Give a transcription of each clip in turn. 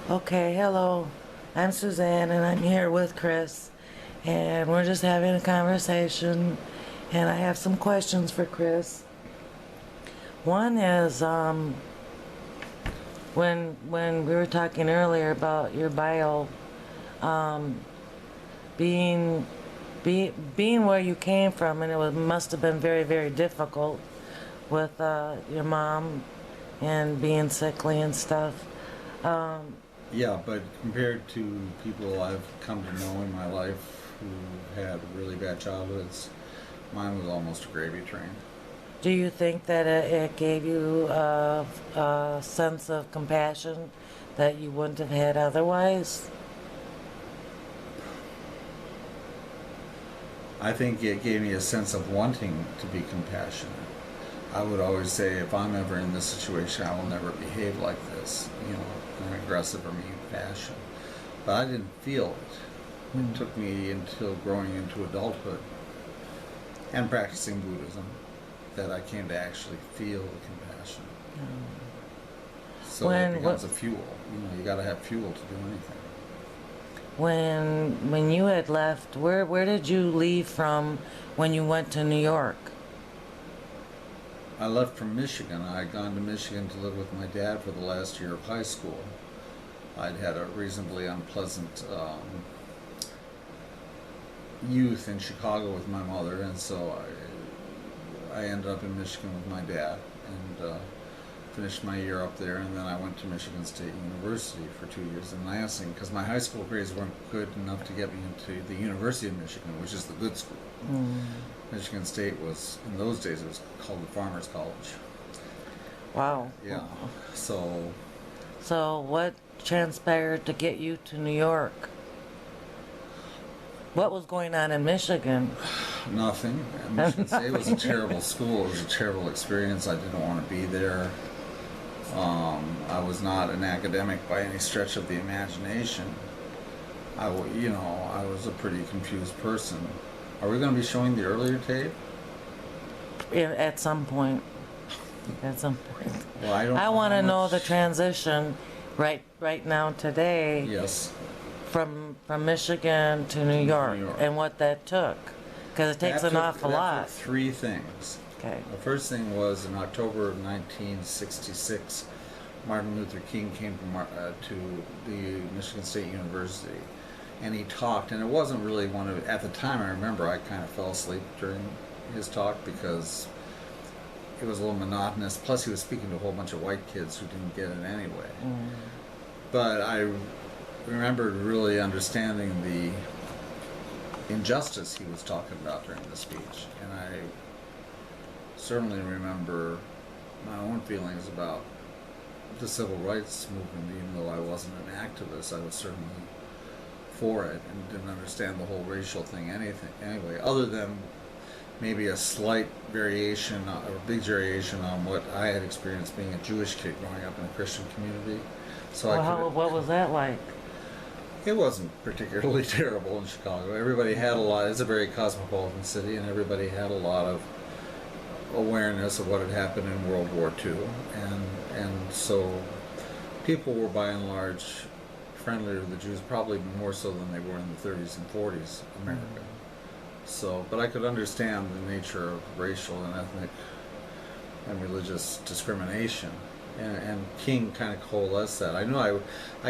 Okay, hello. I'm Suzanne and I'm here with Chris. And we're just having a conversation. And I have some questions for Chris. One is when we were talking earlier about your bio being being where you came from, and must have been very, very difficult with your mom and being sickly and stuff. Yeah, but compared to people I've come to know in my life who had really bad childhoods, mine was almost a gravy train. Do you think that it gave you a sense of compassion that you wouldn't have had otherwise? I think it gave me a sense of wanting to be compassionate. I would always say, if I'm ever in this situation, I will never behave like this, in an aggressive or mean fashion. But I didn't feel it. It took me until growing into adulthood and practicing Buddhism that I came to actually feel the compassion. So it becomes a fuel. You got to have fuel to do anything. When you had left, where did you leave from when you went to New York? I left from Michigan. I had gone to Michigan to live with my dad for the last year of high school. I'd had a reasonably unpleasant youth in Chicago with my mother, and so I ended up in Michigan with my dad and finished my year up there, and then I went to Michigan State University for 2 years in Lansing because my high school grades weren't good enough to get me into the University of Michigan, which is the good school. Michigan State was, in those days, it was called the Farmers College. Wow. Yeah. So What transpired to get you to New York? What was going on in Michigan? nothing. Michigan State was a terrible school. It was a terrible experience. I didn't want to be there. I was not an academic by any stretch of the imagination. I was a pretty confused person. Are we going to be showing the earlier tape? At some point. At some point. Well, I don't. I know want how to know the much- transition right now today Yes. from Michigan to New York, York. and what that took, because it takes an awful that lot. took three things. Okay. The first thing was in October of 1966, Martin Luther King came to the Michigan State University, and he talked. And it wasn't really one of. At the time, I remember I kind of fell asleep during his talk because it was a little monotonous. Plus, he was speaking to a whole bunch of white kids who didn't get it anyway. But I remembered really understanding the injustice he was talking about during the speech, and I certainly remember my own feelings about the civil rights movement. Even though I wasn't an activist, I was certainly for it and didn't understand the whole racial thing anyway, other than maybe a slight variation or a big variation on what I had experienced being a Jewish kid growing up in a Christian community. So What was that like? it wasn't particularly terrible in Chicago. Everybody had a lot. It's a very cosmopolitan city, and everybody had a lot of awareness of what had happened in World War II, and so people were by and large friendlier to the Jews, probably more so than they were in the 30s and 40s America. So, but I could understand the nature of racial and ethnic and religious discrimination. And King kind of coalesced that. I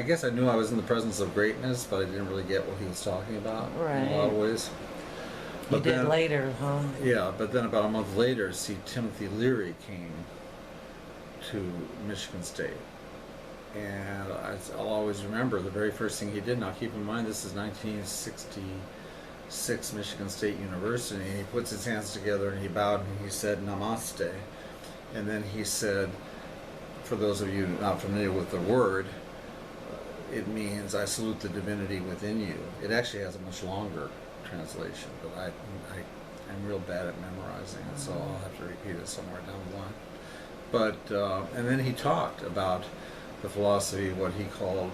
guess I knew I was in the presence of greatness, but I didn't really get what he was talking about in a lot of ways. You did later, huh? Yeah, but then about a month later, Timothy Leary came to Michigan State. And I'll always remember the very first thing he did. Now keep in mind, this is 1966 Michigan State University. And he puts his hands together and he bowed and he said, "Namaste." And then he said, for those of you not familiar with the word, it means "I salute the divinity within you." It actually has a much longer translation, but I'm real bad at memorizing it, so I'll have to repeat it somewhere down the line. But and then he talked about the philosophy, what he called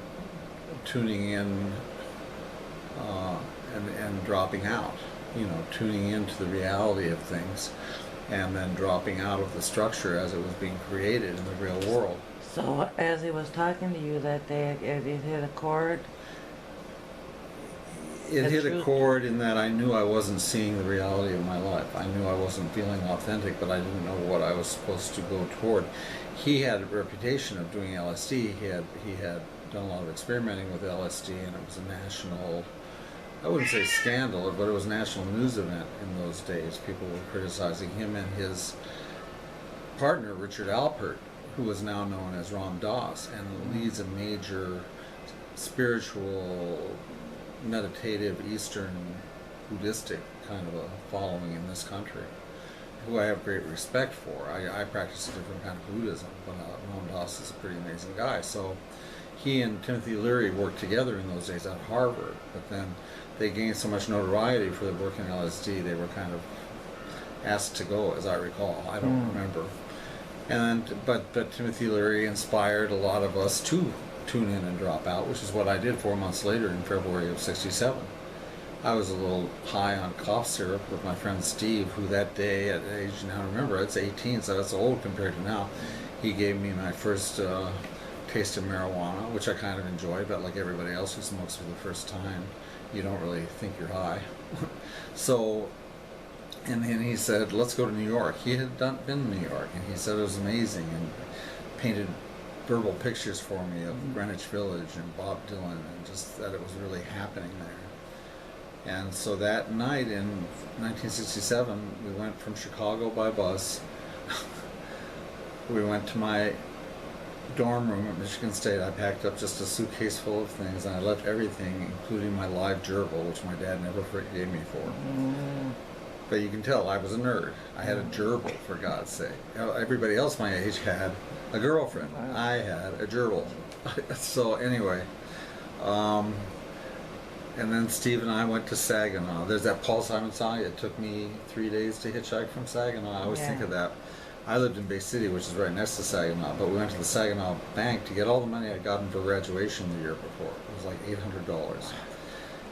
tuning in and dropping out. Tuning into the reality of things, and then dropping out of the structure as it was being created in the real world. So as he was talking to you that day, it hit a chord. It The hit a truth. chord in that I knew I wasn't seeing the reality of my life. I knew I wasn't feeling authentic, but I didn't know what I was supposed to go toward. He had a reputation of doing LSD. He had done a lot of experimenting with LSD, and it was a national, I wouldn't say scandal, but it was a national news event in those days. People were criticizing him and his partner, Richard Alpert, who is now known as Ram Dass, and leads a major spiritual, meditative, Eastern, Buddhistic kind of a following in this country, who I have great respect for. I practice a different kind of Buddhism, but Ram Dass is a pretty amazing guy. So he and Timothy Leary worked together in those days at Harvard, but then they gained so much notoriety for their work in LSD, they were kind of asked to go, as I recall. I don't remember. But Timothy Leary inspired a lot of us to tune in and drop out, which is what I did 4 months later in February of '67. I was a little high on cough syrup with my friend Steve, who that day at age, now remember, it's 18, so that's old compared to now. He gave me my first taste of marijuana, which I kind of enjoyed, but like everybody else who smokes for the first time, you don't really think you're high. So, and then he said, let's go to New York. He had been to New York, and he said it was amazing, and painted verbal pictures for me of Greenwich Village and Bob Dylan, and just that it was really happening there. And so that night in 1967, we went from Chicago by bus. We went to my dorm room at Michigan State. I packed up just a suitcase full of things, and I left everything, including my live gerbil, which my dad never forgave me for. But you can tell I was a nerd. I had a gerbil, for God's sake. Everybody else my age had a girlfriend. I had a gerbil. So anyway, and then Steve and I went to Saginaw. There's that Paul Simon song, it took me 3 days to hitchhike from Saginaw. I always think of that. I lived in Bay City, which is right next to Saginaw, but we went to the Saginaw Bank to get all the money I'd gotten for graduation the year before. It was like $800.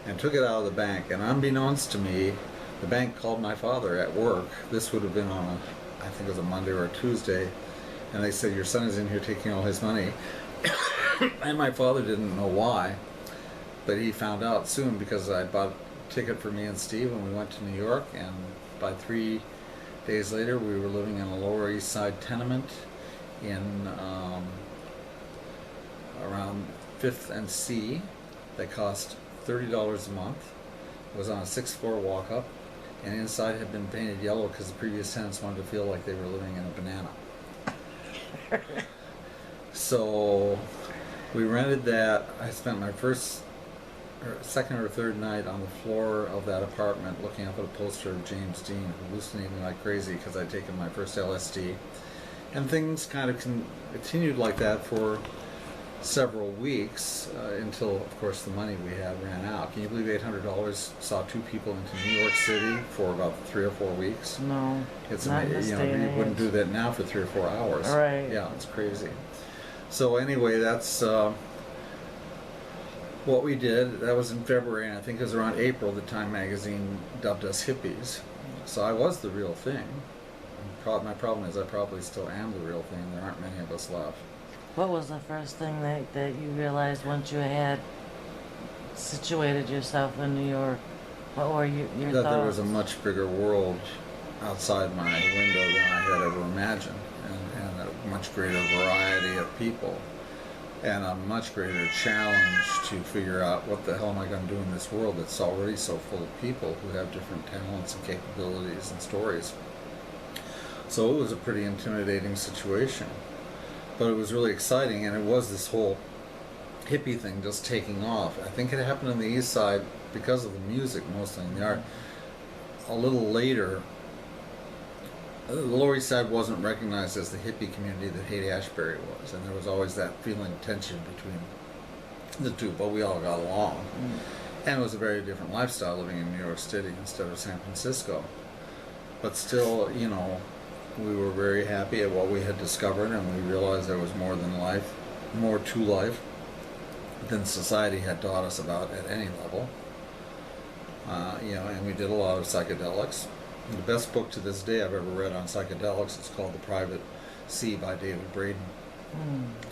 And took it out of the bank, and unbeknownst to me, the bank called my father at work. This would have been on a, I think it was a Monday or a Tuesday, and they said, your son is in here taking all his money. And my father didn't know why, but he found out soon because I bought a ticket for me and Steve, and we went to New York, and by 3 days later we were living in a Lower East Side tenement in around 5th and C that cost $30 a month. It was on a 6th floor walk-up, and inside had been painted yellow because the previous tenants wanted to feel like they were living in a banana. So we rented that. I spent my second or third night on the floor of that apartment looking up at a poster of James Dean hallucinating like crazy because I'd taken my first LSD. And things kind of continued like that for several weeks until, of course, the money we had ran out. Can you believe $800 saw 2 people into New York City for about 3 or 4 weeks? No, It's not in amazing. this day and You wouldn't age. do that now for 3 or 4 hours. Right. Yeah, it's crazy. So anyway, that's what we did. That was in February, and I think it was around April that Time magazine dubbed us hippies. So I was the real thing. My problem is I probably still am the real thing. There aren't many of us left. What was the first thing that you realized once you had situated yourself in New York? What were your That thoughts? there was a much bigger world outside my window than I had ever imagined, and a much greater variety of people, and a much greater challenge to figure out what the hell am I going to do in this world that's already so full of people who have different talents and capabilities and stories. So it was a pretty intimidating situation, but it was really exciting, and it was this whole hippie thing just taking off. I think it happened on the East Side because of the music mostly, and the art. A little later, the Lower East Side wasn't recognized as the hippie community that Haight-Ashbury was, and there was always that feeling of tension between the two, but we all got along. And it was a very different lifestyle living in New York City instead of San Francisco. But still, you know, we were very happy at what we had discovered, and we realized there was more than life, more to life than society had taught us about at any level. You know, and we did a lot of psychedelics. The best book to this day I've ever read on psychedelics is called The Private Sea by David Braden.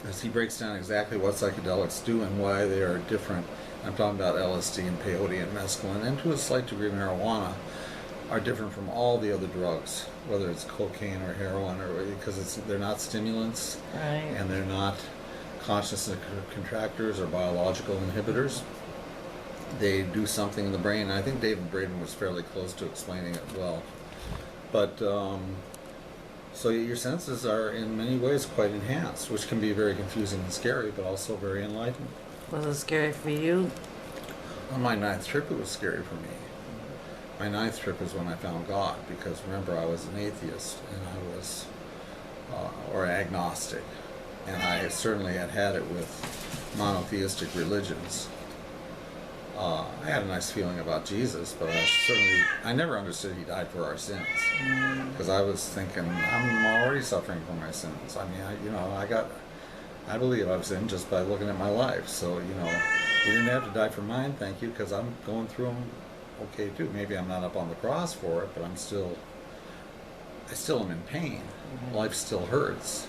As he breaks down exactly what psychedelics do and why they are different. I'm talking about LSD and peyote and mescaline, and to a slight degree marijuana, are different from all the other drugs, whether it's cocaine or heroin, or because they're not stimulants, Right. and they're not consciousness contractors or biological inhibitors. They do something in the brain. I think David Braden was fairly close to explaining it well. But so your senses are in many ways quite enhanced, which can be very confusing and scary, but also very enlightening. Was it scary for you? On my ninth trip, it was scary for me. My ninth trip is when I found God, because remember, I was an atheist, and I was, or agnostic, and I certainly had it with monotheistic religions. I had a nice feeling about Jesus, but I never understood he died for our sins, because I was thinking, I'm already suffering for my sins. I mean, I believe I've sinned just by looking at my life, so, you didn't have to die for mine, thank you, because I'm going through them okay too. Maybe I'm not up on the cross for it, but I still am in pain. Life still hurts.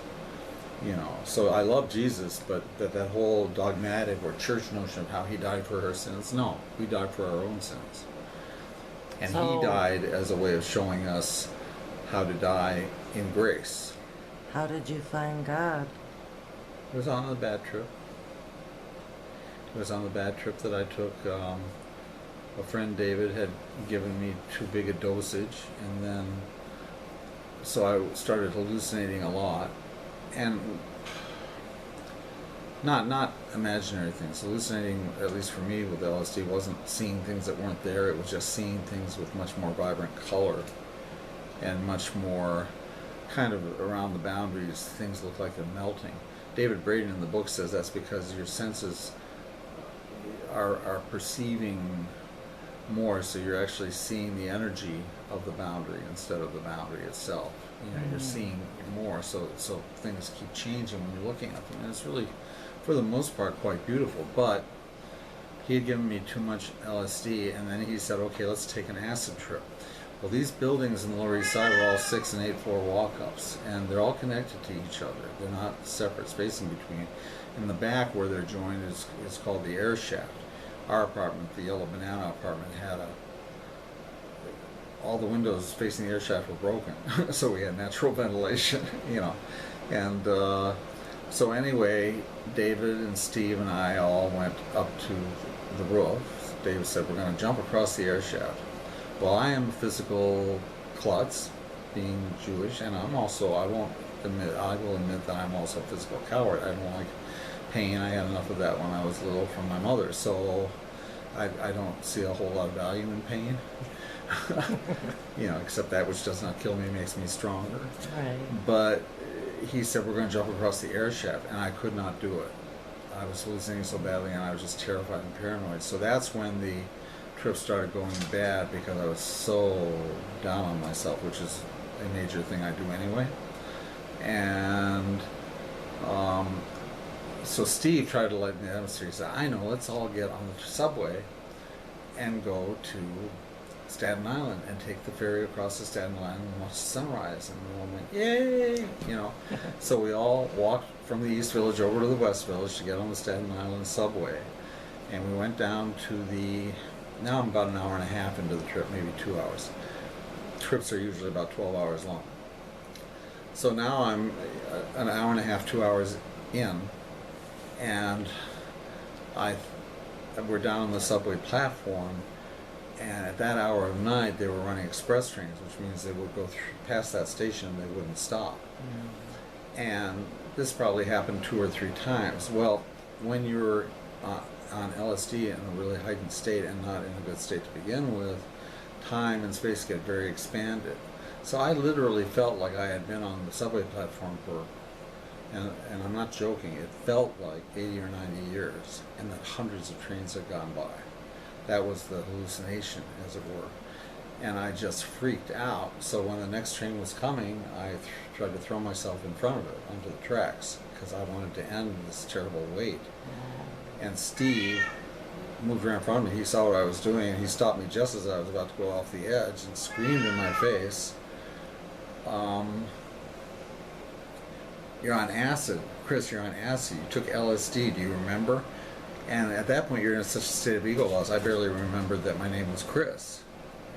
So I love Jesus, but that whole dogmatic or church notion of how he died for our sins, no, we died for our own sins. And he died as a way of showing us how to die in grace. How did you find God? It was on the bad trip. It was on the bad trip that I took. A friend, David, had given me too big a dosage, and then so I started hallucinating a lot, and not imaginary things. Hallucinating, at least for me with LSD, wasn't seeing things that weren't there. It was just seeing things with much more vibrant color and much more kind of around the boundaries. Things look like they're melting. David Braden in the book says that's because your senses are perceiving more, so you're actually seeing the energy of the boundary instead of the boundary itself. You're seeing more, so things keep changing when you're looking at them, and it's really, for the most part, quite beautiful. But he had given me too much LSD, and then he said, okay, let's take an acid trip. Well, these buildings in the Lower East Side are all 6 and 8 floor walk-ups, and they're all connected to each other. They're not separate space in between. In the back where they're joined is called the air shaft. Our apartment, the Yellow Banana apartment, had all the windows facing the air shaft were broken, so we had natural ventilation, And so anyway, David and Steve and I all went up to the roof. David said, we're going to jump across the air shaft. Well, I am a physical klutz, being Jewish, and I will admit that I'm also a physical coward. I don't like pain. I had enough of that when I was little from my mother, so I don't see a whole lot of value in pain. Except that which does not kill me makes me stronger. Right. But he said, we're going to jump across the air shaft, and I could not do it. I was hallucinating so badly, and I was just terrified and paranoid. So that's when the trip started going bad, because I was so down on myself, which is a major thing I do anyway. And so Steve tried to lighten the atmosphere. He said, I know, let's all get on the subway and go to Staten Island and take the ferry across to Staten Island and watch the sunrise. And we all went, yay, So we all walked from the East Village over to the West Village to get on the Staten Island subway. And we went down to now I'm about an hour and a half into the trip, maybe 2 hours. Trips are usually about 12 hours long. So now I'm an hour and a half, 2 hours in, and we're down on the subway platform, and at that hour of night they were running express trains, which means they would go past that station and they wouldn't stop. And this probably happened 2 or 3 times. Well, when you're on LSD in a really heightened state and not in a good state to begin with, time and space get very expanded. So I literally felt like I had been on the subway platform and I'm not joking, it felt like 80 or 90 years, and that hundreds of trains had gone by. That was the hallucination, as it were. And I just freaked out. So when the next train was coming, I tried to throw myself in front of it, onto the tracks, because I wanted to end this terrible wait. And Steve moved around in front of me. He saw what I was doing, and he stopped me just as I was about to go off the edge and screamed in my face. you're on acid. Chris, you're on acid. You took LSD. Do you remember? And at that point, you're in such a state of ego loss. I barely remembered that my name was Chris.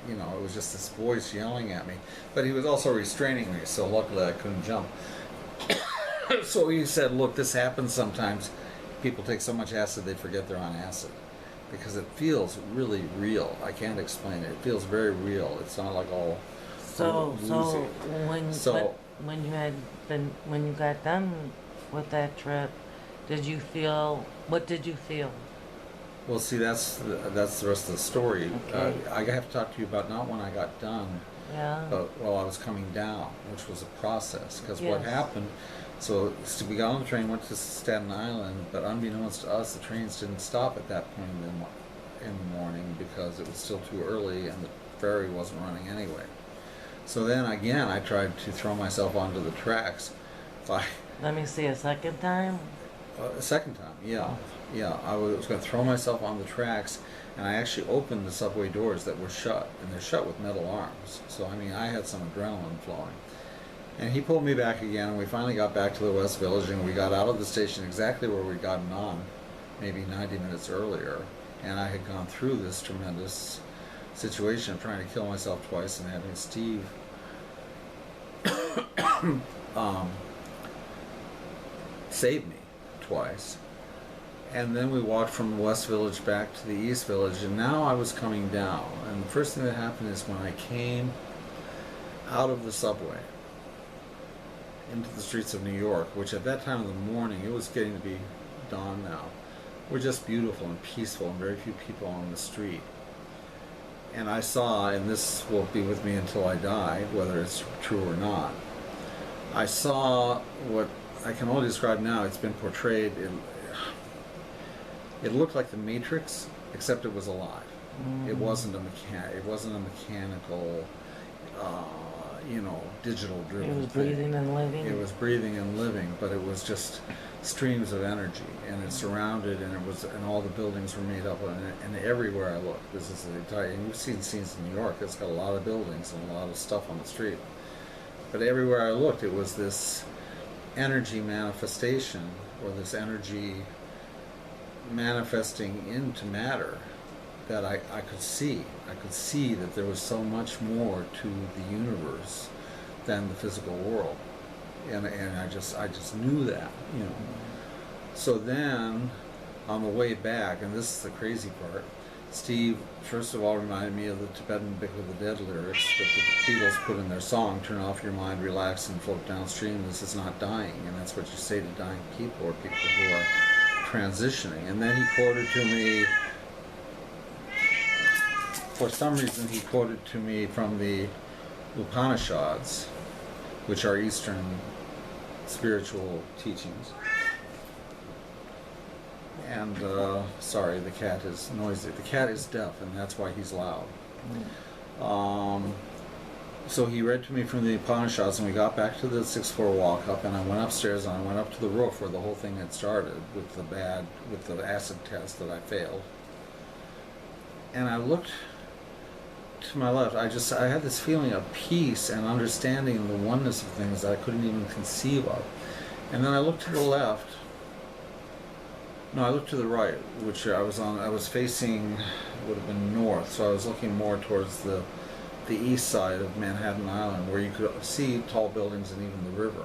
You know, it was just this voice yelling at me. But he was also restraining me, so luckily I couldn't jump. So he said, look, this happens sometimes. People take so much acid they forget they're on acid. Because it feels really real. I can't explain it. It feels very real. It's not like all So woozy. when you got done with that trip, what did you feel? Well, see, that's the rest of the story. Okay. I have to talk to you about not when I got done, Yeah. but while I was coming down, which was a process. Because what Yes. happened, so we got on the train, went to Staten Island, but unbeknownst to us, the trains didn't stop at that point in the morning because it was still too early and the ferry wasn't running anyway. So then again, I tried to throw myself onto the tracks. Let me see, a second time? A second time, yeah. Yeah, I was going to throw myself on the tracks, and I actually opened the subway doors that were shut, and they're shut with metal arms. So, I mean, I had some adrenaline flowing. And he pulled me back again, and we finally got back to the West Village, and we got out of the station exactly where we'd gotten on, maybe 90 minutes earlier. And I had gone through this tremendous situation of trying to kill myself twice and having Steve save me twice. And then we walked from the West Village back to the East Village, and now I was coming down. And the first thing that happened is when I came out of the subway into the streets of New York, which at that time of the morning, it was getting to be dawn now, were just beautiful and peaceful and very few people on the street. And I saw, and this will be with me until I die, whether it's true or not, I saw what I can only describe now. It's been portrayed it looked like the Matrix, except it was alive. It wasn't a mechanical, digital driven. It was thing. breathing and living? It was breathing and living, but it was just streams of energy, and it surrounded, and all the buildings were made up of it, and everywhere I looked, this is the entire, and you've seen scenes in New York, it's got a lot of buildings and a lot of stuff on the street, but everywhere I looked, it was this energy manifestation, or this energy manifesting into matter that I could see. I could see that there was so much more to the universe than the physical world, and I just knew that, So then, on the way back, and this is the crazy part, Steve first of all reminded me of the Tibetan Book of the Dead lyrics that the Beatles put in their song, "Turn off your mind, relax, and float downstream. This is not dying," and that's what you say to dying people or people who are transitioning. And then he quoted to me, for some reason he quoted to me from the Upanishads, which are Eastern spiritual teachings. And sorry, the cat is noisy. The cat is deaf, and that's why he's loud. So he read to me from the Upanishads, and we got back to the 6th floor walk up, and I went upstairs and I went up to the roof where the whole thing had started with the acid test that I failed. And I looked to my left. I had this feeling of peace and understanding of the oneness of things that I couldn't even conceive of. And then I looked to the left. No, I looked to the right, which I was facing, would have been north, so I was looking more towards the east side of Manhattan Island, where you could see tall buildings and even the river.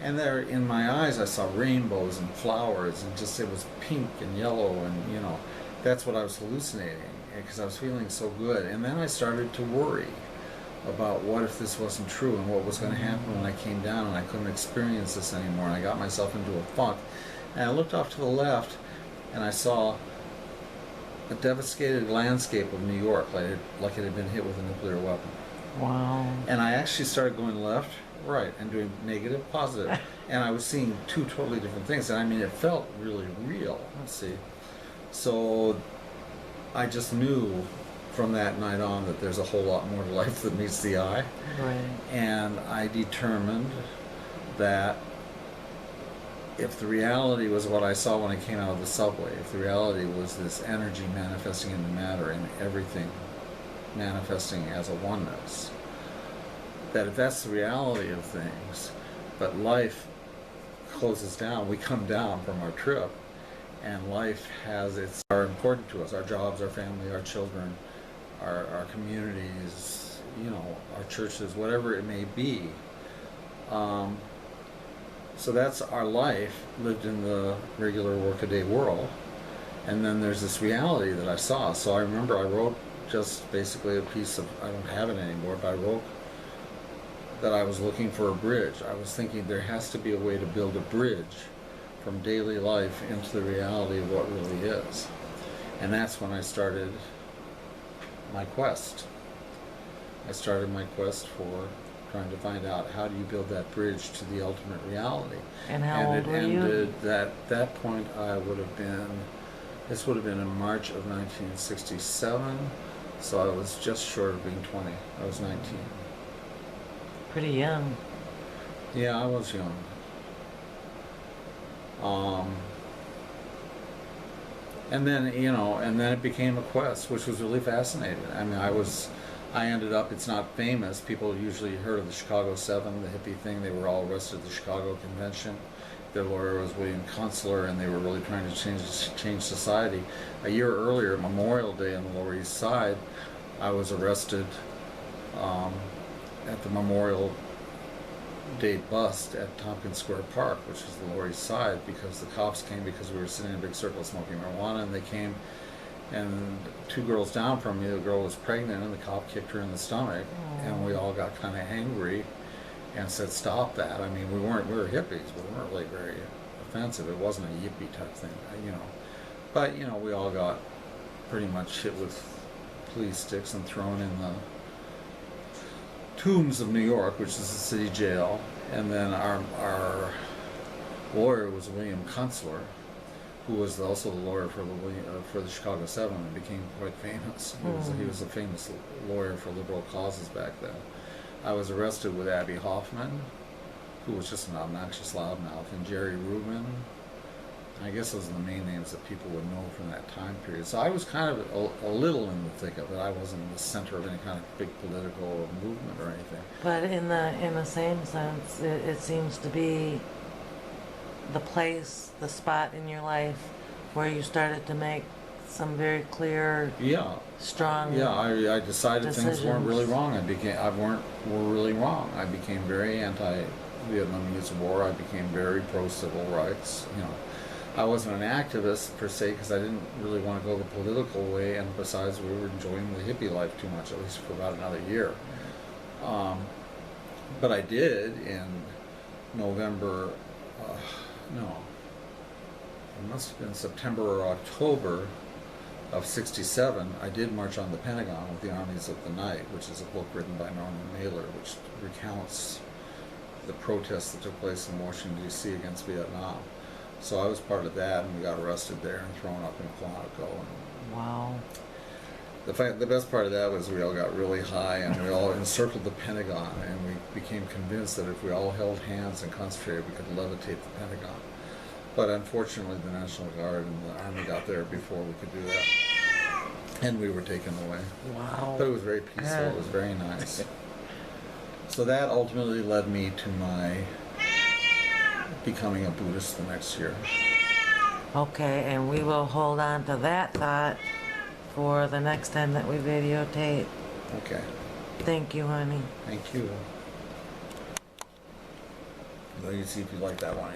And there, in my eyes, I saw rainbows and flowers, and just, it was pink and yellow, and that's what I was hallucinating, because I was feeling so good. And then I started to worry about what if this wasn't true, and what was going to happen when I came down and I couldn't experience this anymore, and I got myself into a funk. And I looked off to the left, and I saw a devastated landscape of New York, like it had been hit with a nuclear weapon. Wow. And I actually started going left, right, and doing negative, positive. And I was seeing two totally different things. And I mean, it felt really real. Let's see. So I just knew from that night on that there's a whole lot more to life than meets the eye. Right. And I determined that if the reality was what I saw when I came out of the subway, if the reality was this energy manifesting into matter and everything manifesting as a oneness, that if that's the reality of things, but life closes down, we come down from our trip, and life are important to us, our jobs, our family, our children, our communities, you know, our churches, whatever it may be. So that's our life lived in the regular workaday world. And then there's this reality that I saw. So I remember I wrote just basically a piece of, I don't have it anymore, but I wrote that I was looking for a bridge. I was thinking there has to be a way to build a bridge from daily life into the reality of what really is. And that's when I started my quest. I started my quest for trying to find out how do you build that bridge to the ultimate reality. And how old were you? At that point I would have been, this would have been in March of 1967, so I was just short of being 20. I was 19. Pretty young. Yeah, I was young. And then, you know, and then it became a quest, which was really fascinating. I mean, I ended up, it's not famous, people usually heard of the Chicago 7, the hippie thing. They were all arrested at the Chicago Convention. Their lawyer was William Kunstler, and they were really trying to change society. A year earlier, Memorial Day on the Lower East Side, I was arrested at the Memorial Day bust at Tompkins Square Park, which is the Lower East Side, because the cops came because we were sitting in a big circle smoking marijuana, and they came, and 2 girls down from me, the girl was pregnant, and the cop kicked her in the stomach. Aww. And we all got kind of angry and said, stop that. I mean, we were hippies, but we weren't really very offensive. It wasn't a yippie type thing, you know. But, you know, we all got pretty much hit with police sticks and thrown in the Tombs of New York, which is the city jail. And then our lawyer was William Kunstler, who was also the lawyer for the Chicago 7 and became quite famous. He was a famous lawyer for liberal causes back then. I was arrested with Abby Hoffman, who was just an obnoxious loudmouth, and Jerry Rubin. I guess those are the main names that people would know from that time period. So I was kind of a little in the thick of it. I wasn't in the center of any kind of big political movement or anything. But in the same sense, it seems to be the place, the spot in your life where you started to make some very clear, strong. Yeah, I decided decisions. Things weren't really wrong. Were really wrong. I became very anti-Vietnamese War. I became very pro-civil rights. You know, I wasn't an activist per se because I didn't really want to go the political way, and besides, we were enjoying the hippie life too much, at least for about another year. But I did in November. It must have been September or October of '67. I did march on the Pentagon with the Armies of the Night, which is a book written by Norman Mailer, which recounts the protests that took place in Washington, D.C. against Vietnam. So I was part of that, and we got arrested there and thrown up in Quantico. Wow. The best part of that was we all got really high, and we all encircled the Pentagon, and we became convinced that if we all held hands and concentrated, we could levitate the Pentagon. But unfortunately, the National Guard and the Army got there before we could do that, and we were taken away. Wow. But it was very peaceful. It was very nice. So that ultimately led me to my becoming a Buddhist the next year. Okay, and we will hold on to that thought for the next time that we videotape. Okay. Thank you, honey. Thank you. Let me see if you like that one.